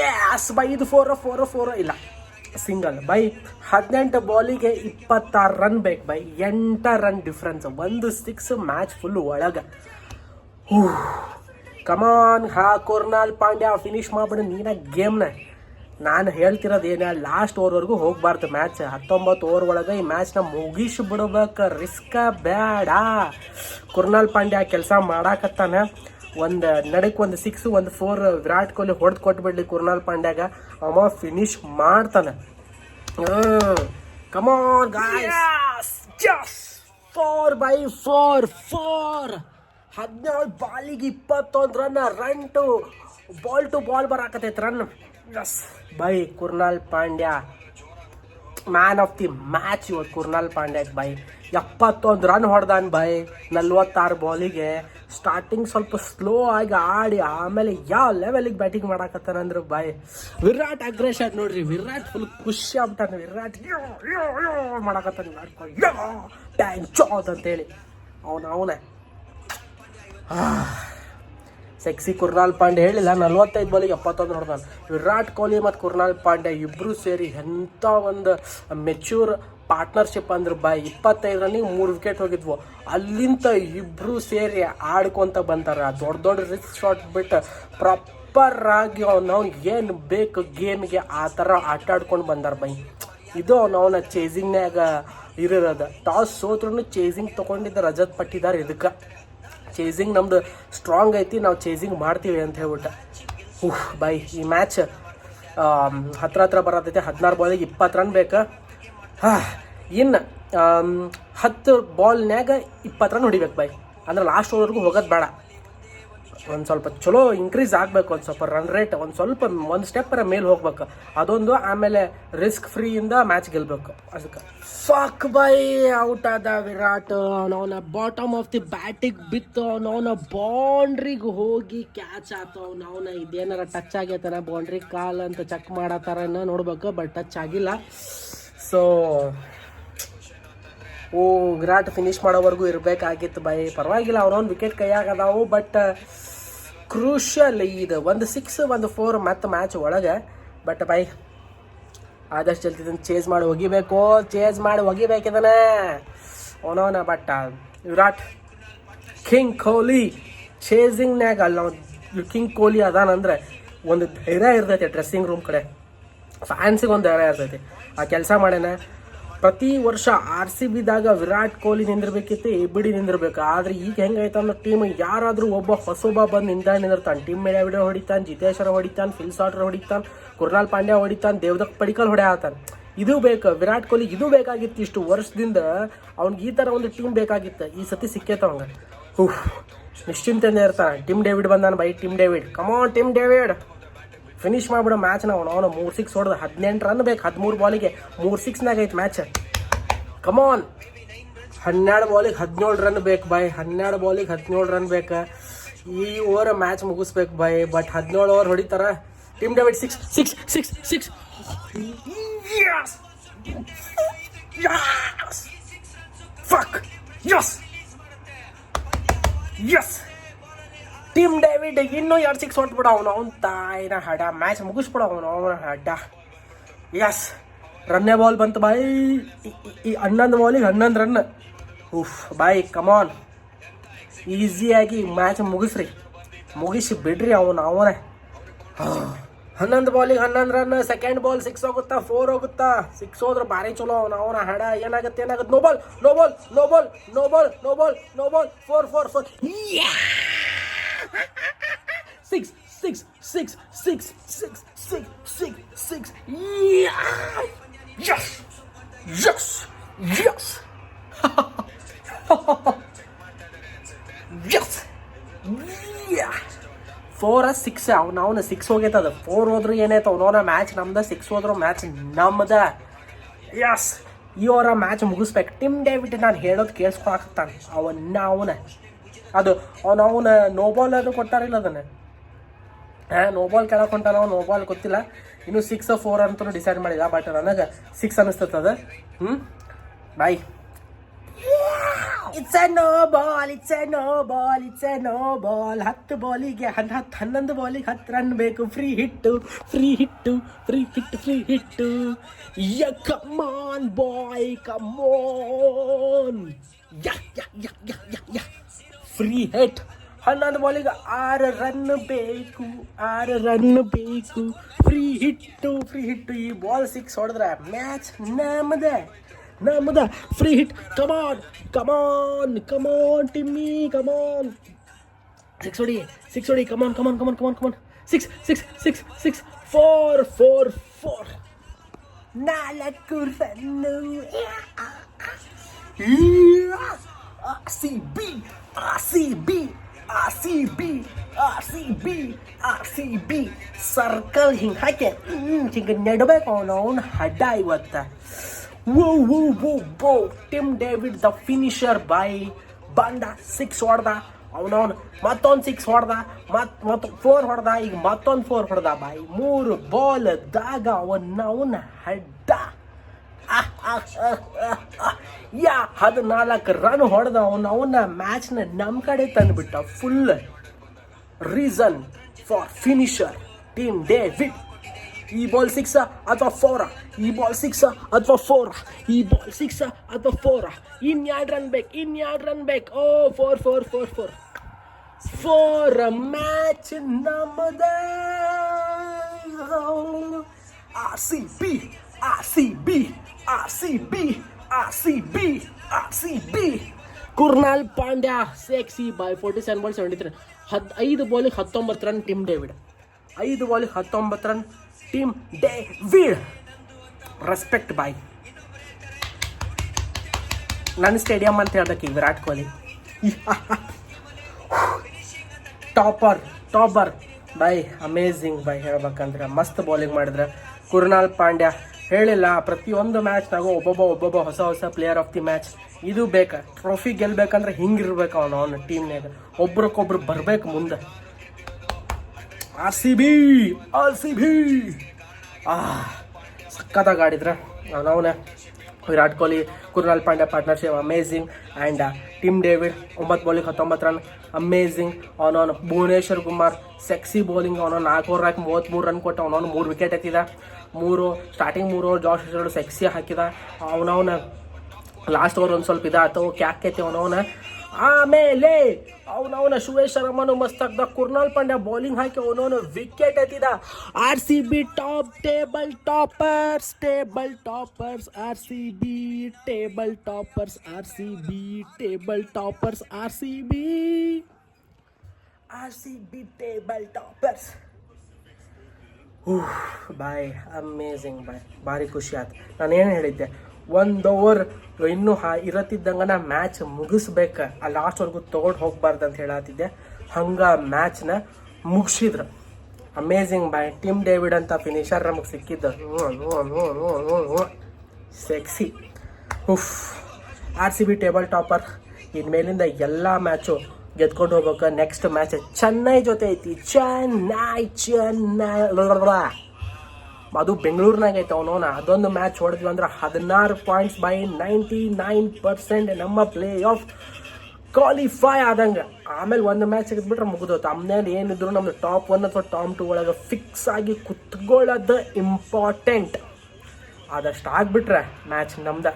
Yes by ಇದು four ಇಲ್ಲ single by 18 ಬಾಲಿಗೆ 26 run ಬೇಕು by 8 run difference 1 6 match full ಒಳಗೆ ಕಮಾನ್ ಕುರ್ನಾಲ್ ಪಾಂಡ್ಯ ಫಿನಿಶ್ ಮಾಡ್ಬಿಡು ನೀನ ಗೇಮ್ನ. ನಾನು ಹೇಳ್ತಿರೋದು ಏನ ಲಾಸ್ಟ್ ಓವರ್ವರೆಗೂ ಹೋಗ್ಬಾರ್ದು ಮ್ಯಾಚ್. 19 ಓವರ್ ಒಳಗೆ ಈ ಮ್ಯಾಚ್ನ ಮುಗಿಸ್ಬಿಡ್ಬೇಕು, ರಿಸ್ಕ ಬೇಡ. ಕುರ್ನಾಲ್ ಪಾಂಡ್ಯ ಕೆಲಸ ಮಾಡಾಕತ್ತಾನ. ಒಂದು 6 ಒಂದು 4 ವಿರಾಟ್ ಕೊಹ್ಲಿ ಹೊಡೆದು ಕೊಟ್ಬಿಡ್ಲಿ ಕುರ್ನಾಲ್ ಪಾಂಡ್ಯಾಗ, ಅವ ಫಿನಿಶ್ ಮಾಡ್ತಾನೆ. ಕಮಾನ್ ಗಾಯ್ಸ್, 4/4 17 ಬಾಲಿಗೆ 21 ರನ್ ಟು ಬಾಲ್ ಬರಾಕತೈತೆ ರನ್. ಯಸ್ ಬೈ Krunal Pandya man of the match ಇವತ್ತು ಕುರ್ನಾಲ್ ಪಾಂಡ್ಯಕ್ಕೆ ಬೈ. 71 ರನ್ ಹೊಡೆದಾನ ಬೈ 46 ಬಾಲಿಗೆ. ಸ್ಟಾರ್ಟಿಂಗ್ ಸ್ವಲ್ಪ ಸ್ಲೋ ಆಗಿ ಆಡಿ ಆಮೇಲೆ ಯಾವ ಲೆವೆಲಿಗೆ ಬ್ಯಾಟಿಂಗ್ ಮಾಡಾಕತ್ತಾನಂದ್ರೆ ಬೈ ವಿರಾಟ್ ಅಗ್ರೆಷನ್ ನೋಡ್ರಿ. ವಿರಾಟ್ ಫುಲ್ ಖುಷಿ ಆಗ್ಬಿಟ್ಟಾನೆ. ವಿರಾಟ್ ಮಾಡಾಕತ್ತಾನ ಟ್ಯಾಂಕ್ ಚಾತ್ ಅಂತೇಳಿ ಅವನೇ ಸೆಕ್ಸಿ ಕುರ್ನಾಲ್ ಪಾಂಡ್ಯ ಹೇಳಿಲ್ಲ. 45 ಬಾಲಿಗೆ 71 ಹೊಡೆದಾನ. ವಿರಾಟ್ ಕೊಹ್ಲಿ ಮತ್ತು ಕುರ್ನಾಲ್ ಪಾಂಡ್ಯ ಇಬ್ಬರು ಸೇರಿ ಎಂಥ ಒಂದು ಮೆಚ್ಯೂರ್ ಪಾರ್ಟ್ನರ್ಶಿಪ್ ಅಂದ್ರೆ ಬೈ 25 ರನ್ನಿಗೆ 3 ವಿಕೆಟ್ ಹೋಗಿದ್ವು. ಅಲ್ಲಿಂದ ಇಬ್ಬರು ಸೇರಿ ಆಡ್ಕೊತ ಬಂತಾರೆ. ದೊಡ್ಡ ರಿಸ್ಕ್ ಶಾಟ್ ಬಿಟ್ಟು ಪ್ರಾಪರ್ ಆಗಿ ನಾವು ಏನು ಬೇಕು ಗೇಮ್ಗೆ ಆ ಥರ ಆಟ ಆಡ್ಕೊಂಡು ಬಂದಾರ ಬೈ. ಇದು ಅವನ ಚೇಸಿಂಗ್ನಾಗ ಇರೋದು. ಟಾಸ್ ಸೋತ್ರೂ ಚೇಸಿಂಗ್ ತೊಗೊಂಡಿದ್ದ ರಜತ್ ಪಟ್ಟಿದ್ದಾರೆ. ಇದಕ್ಕೆ ಚೇಸಿಂಗ್ ನಮ್ದು ಸ್ಟ್ರಾಂಗ್ ಐತಿ, ನಾವು ಚೇಸಿಂಗ್ ಮಾಡ್ತೀವಿ ಅಂತ ಹೇಳ್ಬಿಟ್ಟು ಬೈ ಈ ಮ್ಯಾಚ್ ಹತ್ರ ಬರತೈತೆ. 16 ಬಾಲಿಗೆ 20 ರನ್ ಬೇಕು. ಇನ್ನು 10 ಬಾಲ್ನ್ಯಾಗ 20 ರನ್ ಹೊಡಿಬೇಕು ಬೈ. ಅಂದ್ರೆ ಲಾಸ್ಟ್ ಓವರ್ಗೂ ಹೋಗೋದು ಬೇಡ. ಒಂದು ಸ್ವಲ್ಪ ಚಲೋ ಇನ್ಕ್ರೀಸ್ ಆಗಬೇಕು. ಒಂದು ಸ್ವಲ್ಪ ರನ್ ರೇಟ್ ಒಂದು ಸ್ಟೆಪ್ಪರ ಮೇಲೆ ಹೋಗ್ಬೇಕು. ಅದೊಂದು. ಆಮೇಲೆ ರಿಸ್ಕ್ ಫ್ರೀಯಿಂದ ಮ್ಯಾಚ್ ಗೆಲ್ಬೇಕು. ಅದಕ್ಕೆ ಫಕ್ ಬೈ ಔಟ್ ಆದ ವಿರಾಟ್. ಅವನ ಬಾಟಮ್ ಆಫ್ ದಿ ಬ್ಯಾಟಿಗೆ ಬಿತ್ತು. ಅವನ ಬೌಂಡ್ರಿಗೆ ಹೋಗಿ ಕ್ಯಾಚ್ ಆತ. ಅವನ ಇದೇನಾರ ಟಚ್ ಆಗೈತಾನ ಬೌಂಡ್ರಿ ಕಾಲ್ ಅಂತ ಚೆಕ್ ಮಾಡತ್ತಾರ ನೋಡ್ಬೇಕು. ಬಟ್ ಟಚ್ ಆಗಿಲ್ಲ. ಸೊ ವಿರಾಟ್ ಫಿನಿಶ್ ಮಾಡೋವರೆಗೂ ಇರಬೇಕಾಗಿತ್ತು ಬೈ. ಪರವಾಗಿಲ್ಲ, ಅವನೊಂದು ವಿಕೆಟ್ ಕೈಯಾಗದಾವು. ಬಟ್ ಕ್ರೂಷಲ್ ಇದು 1 6 1 4 ಮತ್ತು ಮ್ಯಾಚ್ ಒಳಗೆ. ಬಟ್ ಬೈ ಆದಷ್ಟು ಜಲ್ದಿ ಇದನ್ನು ಚೇಸ್ ಮಾಡಿ ಒಗಿಬೇಕಿದ್ದಾನೆ ಅವನವನ. ಬಟ್ ವಿರಾಟ್ ಕಿಂಗ್ ಕೊಹ್ಲಿ ಚೇಸಿಂಗ್ನಾಗ ಅಲ್ಲಿ ನಾವು ಕಿಂಗ್ ಕೊಹ್ಲಿ ಅದಾನಂದ್ರೆ ಒಂದು ಧೈರ್ಯ ಇರ್ತೈತೆ. ಡ್ರೆಸ್ಸಿಂಗ್ ರೂಮ್ ಕಡೆ ಫ್ಯಾನ್ಸಿಗೆ ಒಂದು ಧೈರ್ಯ ಇರ್ತೈತಿ. ಆ ಕೆಲಸ ಮಾಡ್ಯಾನ. ಪ್ರತಿ ವರ್ಷ RCBದಾಗ ವಿರಾಟ್ ಕೊಹ್ಲಿ ನಿಂದಿರ್ಬೇಕಿತ್ತು, ABD ನಿಂದಿರ್ಬೇಕು. ಆದರೆ ಈಗ ಹೆಂಗೈತೆ ಅಂದ್ರೆ ಟೀಮ್ ಯಾರಾದರೂ ಒಬ್ಬ ಹೊಸೊಬ್ಬ ಬಂದು ನಿಂದಿರ್ತಾನೆ. ಟೀಮ್ ಮೇಡವಿಡೆ ಹೊಡಿತಾನೆ, ಜಿತೇಶ್ವರ ಹೊಡಿತಾನೆ, ಫಿಲ್ ಸಾಲ್ಟರ್ ಹೊಡಿತಾನೆ, ಕುರ್ನಾಲ್ ಪಾಂಡ್ಯ ಹೊಡಿತಾನೆ, ದೇವದತ್ ಪಡಿಕಲ್ ಹೊಡೆಯತಾನೆ. ಇದು ಬೇಕು ವಿರಾಟ್ ಕೊಹ್ಲಿ. ಇದು ಬೇಕಾಗಿತ್ತು. ಇಷ್ಟು ವರ್ಷದಿಂದ ಅವ್ನಿಗೆ ಈ ಥರ ಒಂದು ಟೀಮ್ ಬೇಕಾಗಿತ್ತು. ಈ ಸತಿ ಸಿಕ್ಕೈತೆ ಅವಂಗೆ. ನಿಶ್ಚಿಂತೆಯಿಂದ ಇರ್ತಾನೆ. ಟಿಮ್ ಡೇವಿಡ್ ಬಂದಾನ ಬೈ. Tim David come on Tim David finish ಮಾಡ್ಬಿಡೋ ಮ್ಯಾಚ್ನ. ಅವನು 3 6 ಹೊಡೆದು 18 ರನ್ ಬೇಕು. 13 ಬಾಲಿಗೆ 3 6 ಐತೆ ಮ್ಯಾಚ್. ಕಮಾನ್ 12 ಬಾಲಿಗೆ 17 ರನ್ ಬೇಕು ಬೈ. 12 ಬಾಲಿಗೆ 17 ರನ್ ಬೇಕು. ಈ ಓವರ್ ಮ್ಯಾಚ್ ಮುಗಿಸ್ಬೇಕು ಬೈ. ಬಟ್ 17 ಓವರ್ ಹೊಡಿತಾರ. Tim David 6 6 6 6 yes yes fuck yes yes Tim David ಇನ್ನೂ 2 6 ಹೊಡ್ಬಿಡ. ಅವನ ತಾಯಿನ ಹಡ ಮ್ಯಾಚ್ ಮುಗಿಸ್ಬಿಡ ಅವನ ಹಡ್ಡ. ಯಸ್ ರನ್ನೇ ಬಾಲ್ ಬಂತು ಬಾಯ್. ಈ 11 ಬಾಲಿಗೆ 11 ರನ್. ಬಾಯ್ ಕಮಾನ್ ಈಸಿಯಾಗಿ ಮ್ಯಾಚ್ ಮುಗಿಸಿ ಬಿಡ್ರಿ ಅವನೇ. 11 ಬಾಲಿಗೆ 11 ರನ್. ಸೆಕೆಂಡ್ ಬಾಲ್ 6 ಹೋಗುತ್ತಾ 4 ಹೋಗುತ್ತಾ. 6 ಹೋದ್ರೆ ಭಾರಿ ಚಲೋ. ಅವನ ಹಡ ಏನಾಗುತ್ತೆ no ball 4 4 4 6 6 6 6 6 6 6 6 yes yes yes yes yeah 4 6 ಅವನ 6 ಹೋಗೈತದ. 4 ಹೋದ್ರೆ ಏನಾಯ್ತು ಅವನವನ ಮ್ಯಾಚ್ ನಮ್ದ. 6 ಹೋದ್ರು ಮ್ಯಾಚ್ ನಮ್ದ. ಯಸ್ ಈ ಅವರ ಮ್ಯಾಚ್ ಮುಗಿಸ್ಬೇಕು. ಟಿಮ್ ಡೇವಿಡ್ ನಾನು ಹೇಳೋದು ಕೇಳಿಸ್ಕೊಳಕತ್ತಾನೆ. ಅವನ ಅದು ಅವನ ನೋಬಾಲ್ ಅದು ಕೊಟ್ಟಾರಿಲ್ಲ ಅದನ್ನು. ನೋಬಾಲ್ ಕೆಳಗೆ ಹೊಂಟಾನ. ನೋಬಾಲ್ ಗೊತ್ತಿಲ್ಲ. ಇನ್ನು 6 4 ಅಂತೂ ಡಿಸೈಡ್ ಮಾಡಿಲ್ಲ. ಬಟ್ ನನಗೆ 6 ಅನ್ನಿಸ್ತದ. Boy it's a no ball, it's a no ball, it's a no ball. 10 ಬಾಲಿಗೆ 11 ಬಾಲಿಗೆ 10 ರನ್ ಬೇಕು. Free hit, free hit, free hit, free hit. Yeah come on boy, come on. Yeah yeah yeah yeah yeah yeah. Free hit. 11 ಬಾಲಿಗೆ 6 run ಬೇಕು, 6 run ಬೇಕು. Free hit, free ಹಿಟ್ಟು. ಈ ball 6 ಹೊಡೆದ್ರೆ match ನಮ್ಮದೇ, ನಮ್ಮದ. Free hit. ಕಮಾನ್ ಕಮಾನ್ ಕಮಾನ್ ಟಿಮ್ಮಿ, ಕಮಾನ್. 6 ಹೊಡಿ, 6 ಹೊಡಿ. ಕಮಾನ್ ಕಮಾನ್ ಕಮಾನ್ ಕಮಾನ್ ಕಮಾನ್. 6 6 6 6 4 4 4. 4 run. RCB RCB RCB RCB RCB. Circle ಹಿಂಗೆ ಹಾಕಿ ಹಿಂಗೆ ನೆಡಬೇಕು ಅವನು ಹಡ್ಡ ಇವತ್ತು. ವೋ ಟಿಮ್ ಡೇವಿಡ್ ದ ಫಿನಿಷರ್ ಬಾಯ್. ಬಂದ 6 ಹೊಡೆದ, ಅವನವನು ಮತ್ತೊಂದು 6 ಹೊಡೆದ, ಮತ್ತು 4 ಹೊಡೆದ, ಈಗ ಮತ್ತೊಂದು 4 ಹೊಡೆದ ಬಾಯ್. 3 ಬಾಲ್ದಾಗ ಅವನ ಹಡ್ಡ. ಯಾ 14 ರನ್ ಹೊಡೆದ ಅವನ ಮ್ಯಾಚ್ನ ನಮ್ಮ ಕಡೆ ತಂದುಬಿಟ್ಟ. Full reason for finisher Tim David. ಈ ಬಾಲ್ 6 ಅಥವಾ 4, ಈ ಬಾಲ್ 6 ಅಥವಾ 4, ಈ ಬಾಲ್ 6 ಅಥವಾ 4. ಇನ್ಯಾರು ರನ್ ಬೇಕು, ಇನ್ಯಾರು ರನ್ ಬೇಕು. ಓ 4 4 4 4 4. ಮ್ಯಾಚ್ ನಮ್ಮದೇ. RCB RCB RCB RCB RCB. Krunal Pandya sexy boy. 47 ball 73. 5 ಬಾಲಿಗೆ 19 ರನ್ ಟೀಮ್ ಡೇವಿಡ್. 5 ಬಾಲಿಗೆ 19 run Tim David. Respect boy. ನನ್ನ ಸ್ಟೇಡಿಯಂ ಅಂತ ಹೇಳ್ಬೇಕು ಈಗ Virat Kohli. Topper boy. Amazing boy. ಹೇಳ್ಬೇಕಂದ್ರೆ ಮಸ್ತ್ ಬೌಲಿಂಗ್ ಮಾಡಿದ್ರೆ ಕುರ್ನಾಲ್ ಪಾಂಡ್ಯ. ಹೇಳಿಲ್ಲ, ಪ್ರತಿಯೊಂದು ಮ್ಯಾಚ್ನಾಗೂ ಒಬ್ಬೊಬ್ಬ ಹೊಸ ಪ್ಲೇಯರ್ ಆಫ್ ದಿ ಮ್ಯಾಚ್. ಇದು ಬೇಕಾ ಟ್ರೋಫಿ ಗೆಲ್ಬೇಕಂದ್ರೆ ಹಿಂಗಿರ್ಬೇಕು ಅವನ ಟೀಮ್ನಾಗ. ಒಬ್ರಕ್ಕೊಬ್ರು ಬರ್ಬೇಕು ಮುಂದೆ. RCB ಸಕ್ಕತ್ತಾಗಿ ಆಡಿದ್ರೆ ಅವನ Virat Kohli Krunal Pandya partnership amazing. And Tim David 9 ಬಾಲಿಗೆ 19 ರನ್ ಅಮೇಝಿಂಗ್. ಅವನವನು ಭುವನೇಶ್ವರ್ ಕುಮಾರ್ ಸೆಕ್ಸಿ ಬೌಲಿಂಗ್. ಅವನು 4 ಓವರ್ ಹಾಕಿ 33 ರನ್ ಕೊಟ್ಟು ಅವನವನು 3 ವಿಕೆಟ್ ಎತ್ತಿದ. Starting 3 over Josh Hazlewood sexy ಹಾಕಿದ. ಅವನವನ ಲಾಸ್ಟ್ ಓವರ್ ಒಂದು ಸ್ವಲ್ಪ ಇದಾಯ್ತು, ಕ್ಯಾಕೈತಿ ಅವನವನ. ಆಮೇಲೆ ಅವನವನ ಶುವೇಶ್ ಶರ್ಮನು ಮಸ್ತ್ ಆಗ್ದ. ಕುರ್ನಾಲ್ ಪಾಂಡ್ಯ ಬೌಲಿಂಗ್ ಹಾಕಿ ಅವನವನು ವಿಕೆಟ್ ಎತ್ತಿದ. RCB table toppers RCB table toppers RCB table toppers RCB table toppers. Boy amazing boy. ಭಾರಿ ಖುಷಿ ಆಯ್ತು. ನಾನೇನು ಹೇಳಿದ್ದೆ, 1 ಓವರ್ ಇನ್ನೂ ಇರತ್ತಿದ್ದಂಗೆ ಮ್ಯಾಚ್ ಮುಗಿಸ್ಬೇಕು, ಆ ಲಾಸ್ಟ್ವರೆಗೂ ತೊಗೊಂಡು ಹೋಗ್ಬಾರ್ದು ಅಂತ ಹೇಳತ್ತಿದ್ದೆ. ಹಂಗೆ ಮ್ಯಾಚ್ನ ಮುಗಿಸಿದ್ರು. Amazing boy. ಟಿಮ್ ಡೇವಿಡ್ ಅಂತ ಫಿನಿಷರ್ ನಮಗೆ ಸಿಕ್ಕಿದ್ದು ಸೆಕ್ಸಿ. RCB table topper. ಇನ್ಮೇಲಿಂದ ಎಲ್ಲ ಮ್ಯಾಚು ಗೆದ್ಕೊಂಡು ಹೋಗ್ಬೇಕು. ನೆಕ್ಸ್ಟ್ ಮ್ಯಾಚ್ ಚೆನ್ನೈ ಜೊತೆ ಐತಿ. ಚೆನ್ನೈ ಅದು ಬೆಂಗಳೂರಿನಾಗ ಐತೆ ಅವನವನ. ಅದೊಂದು ಮ್ಯಾಚ್ ಹೊಡೆದ್ವಿ ಅಂದ್ರೆ 16 ಪಾಯಿಂಟ್ಸ್ ಬೈ 99% ನಮ್ಮ ಪ್ಲೇ ಆಫ್ ಕ್ವಾಲಿಫೈ ಆದಂಗೆ. ಆಮೇಲೆ ಒಂದು ಮ್ಯಾಚ್ ತೆಗೆದ್ಬಿಟ್ರೆ ಮುಗಿದೋತು. ಆಮೇಲೆ ಏನಿದ್ರು ನಮ್ದು ಟಾಪ್ 1 ಅಥವಾ ಟಾಪ್ 2 ಒಳಗೆ ಫಿಕ್ಸ್ ಆಗಿ ಕುತ್ಕೊಳ್ಳೋದು ಇಂಪಾರ್ಟೆಂಟ್. ಆದಷ್ಟು ಆಗಿಬಿಟ್ರೆ ಮ್ಯಾಚ್ ನಮ್ದು.